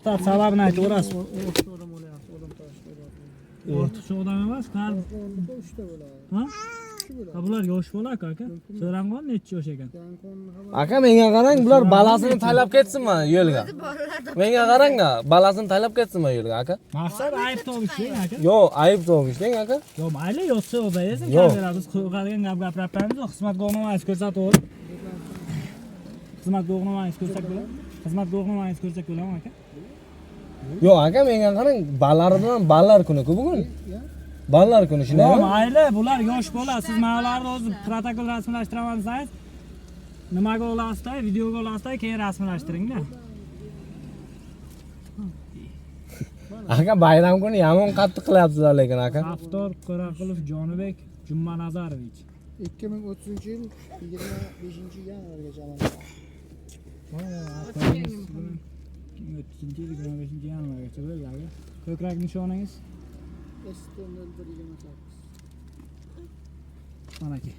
to'xtat, sababini aytaverasiz. Ortiqcha odam bo'lyapti, odam tashlayapti. Ortiqcha odam emas, qani? 3 ta bo'ladi. Ha? Ha, bular yosh bola aka. So'rang'on necha yosh ekan? Aka menga qarang, bular balasini taylab ketsinmi yo'lga? Menga qarang-da, balasini taylab ketsinmi yo'lga aka? Maqsad ayb topishing aka. Yo'q, ayb topishing aka. Yo, mayli, yozsa yozaysiz, Yo'q. kamera biz qo'yadigan gap gapiramiz, xizmat guvohnomangizni ko'rsatib. Xizmat guvohnomangizni ko'rsak bo'ladimi? Xizmat guvohnomangizni ko'rsak bo'ladimi aka? Yo'q aka, menga qarang, ballardan ballar kuni-ku bugun. Ballar kuni Yo, shunday. mayli, bular yosh bola. Siz ma'lumotlarni o'zi protokol rasmiylashtiraman desangiz, nimaga olasizda, videoga olasizda, keyin rasmiylashtiring-da. Aka bayram kuni yomon qattiq qilyapsizlar lekin aka. Haftor Qo'raqulov Jonibek Jummanazarovich. 2030-yil 25-yanvargacha amalga 25-yanvargacha bo'ladi. Ko'krak nishoningiz? S128. Mana aka.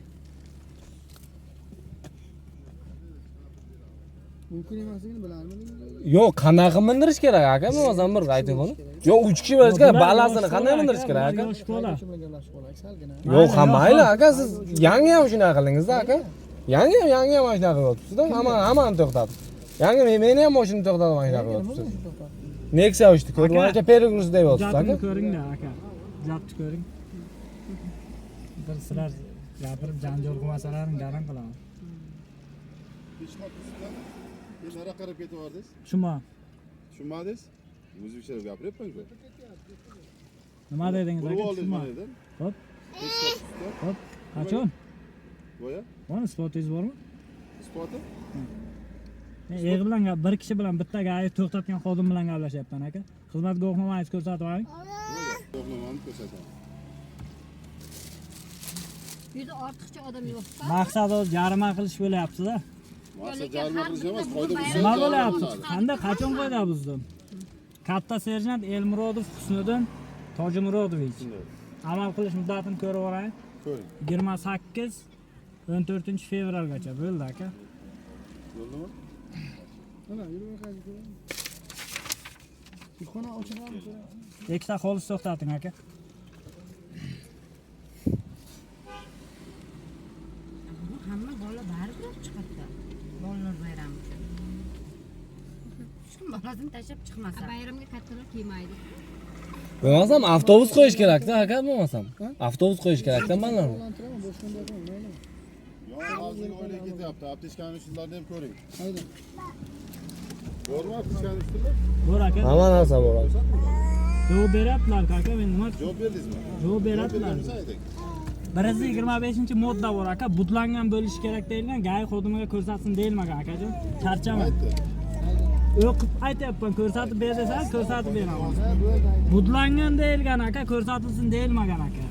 Mumkin emasligini bilarmidingiz? Yo'q, qanaqa mindirish kerak aka? Bo'lmasam bir ayting buni. Yo'q, 3 kishi bo'lish kerak, balasini qanday mindirish kerak aka? Yosh bola. Kim bilan gaplashib qolaylik salgina. Yo'q, ha mayli aka, siz yangi ham shunaqa qildingiz-da aka. Yangi ham mana shunaqa qilyapsiz-da. Hammani to'xtatib. Yangi meni ham mashinani to'xtatib mana shunaqa qilyapsiz. Nexia uchdi, ko'rgancha Peregrus deyapsiz aka. Gapni ko'ring-da aka. Gapni ko'ring. Bir sizlar gapirib janjal qilmasalaring garan qilaman. Nara qarab ketibordingiz? Shuma. Tushunmadingiz? O'zbekcha gapiryapman-ku. Nima dedingiz aka? Shuma. Hop. Hop. Qachon? Boya? Mana isbotingiz bormi? Isboti? Men yig'i bilan bir kishi bilan bitta gari to'xtatgan xodim bilan gaplashyapman aka. Xizmat guvohnomangizni ko'rsatib oling. Guvohnomani ko'rsataman. Uyda ortiqcha odam yo'q-ku. Maqsad o'zi jarima qilish bo'lyapti-da. Maqsad jarima qilish emas, qoida buzsa. Nima bo'lyapti? Qanday qachon qo'ydi buzdim? Katta serjant Elmurodov Husniddin Tojimurodovich. Amal qilish muddatini ko'rib oling. Ko'ring. 28-14-fevralgacha bo'ldi aka. Bo'ldimi? Mana yurib qazib. Xona ochilamiz. Ikkita xolis to'xtating aka. Hamma bola baribir chiqadi. Bolalar bayrami. Shu bolasini tashlab chiqmasa. Bayramga kattalar kiymaydi. Bo'lmasam avtobus qo'yish kerak-da aka, bo'lmasam. Avtobus qo'yish kerak-da manlarni. Qo'llantiraman, boshqa yo'q, mayli. Yo'q, hozir o'ylab ketyapti. Aptechkani ustilarni ham ko'ring. Haydi. Bormi aptechkani ustilar? Bor aka. Hamma narsa bor. Javob beryaptilar aka, men nima? Javob berdingizmi? Javob beryaptilar. 125-modda bor aka, budlangan bo'lishi kerak deyilgan, gay xodimiga ko'rsatsin deyilmagan akajon. Charchaman. O'qib aytyapman, ko'rsatib ber desangiz ko'rsatib beraman. Budlangan deyilgan aka, ko'rsatilsin deyilmagan aka.